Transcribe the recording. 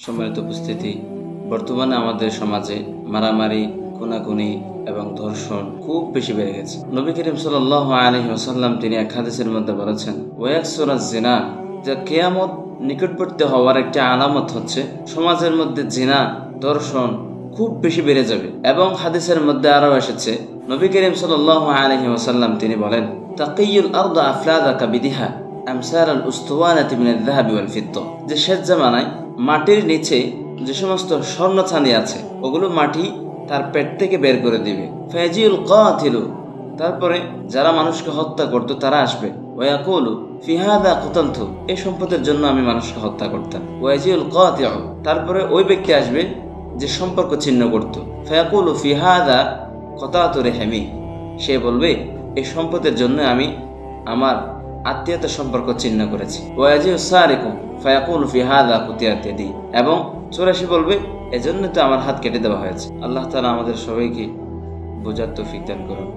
সম্মানিত উপস্থিতি, বর্তমানে আমাদের সমাজে মারামারি, খুনাখুনি এবং ধর্ষণ খুব বেশি বেড়ে গেছে। নবী করিম সাল্লাল্লাহু আলাইহি ওয়াসাল্লাম তিনি এক হাদিসের মধ্যে বলেছেন, ওয়াকসুরাজ জিনা, যা কিয়ামত নিকটবর্তী হওয়ার একটা আলামত হচ্ছে সমাজের মধ্যে জিনা, ধর্ষণ খুব বেশি বেড়ে যাবে। এবং হাদিসের মধ্যে আরো এসেছে, নবী করিম সাল্লাল্লাহু আলাইহি ওয়াসাল্লাম তিনি বলেন, তাকিয়ুল আরদ আফলাদাকা বিদিহা আমসাল আল উস্তুওয়ানাতি মিনাল যাহাবি ওয়াল ফিদ্দা, যে শেষ জামানায় মাটির নিচে যে সমস্ত স্বর্ণ চাঁদি আছে ওগুলো মাটি তার পেট থেকে বের করে দিবে। ফায়াজিউল কাতিলু, তারপরে যারা মানুষকে হত্যা করতো তারা আসবে, ওয়াকুলু ফি হাযা কাতালতু, এই সম্পদের জন্য আমি মানুষকে হত্যা করতাম। ওয়াজিউল কাতিউ, তারপরে ওই ব্যক্তি আসবে যে সম্পর্ক ছিন্ন করত। ফায়াকুলু ফি হাযা কাতাতু রাহমি, সে বলবে এই সম্পদের জন্য আমি আমার আত্মীয়তার সম্পর্ক ছিন্ন করেছি। ওয়াজিউস সারিকু ফায়াকুলু ফি হাযা কুতিয়াত ইয়াদি, এবং চোর এসে বলবে এজন্য তো আমার হাত কেটে দেওয়া হয়েছে। আল্লাহ তাআলা আমাদের সবাইকে বোঝার তৌফিক দান করুন।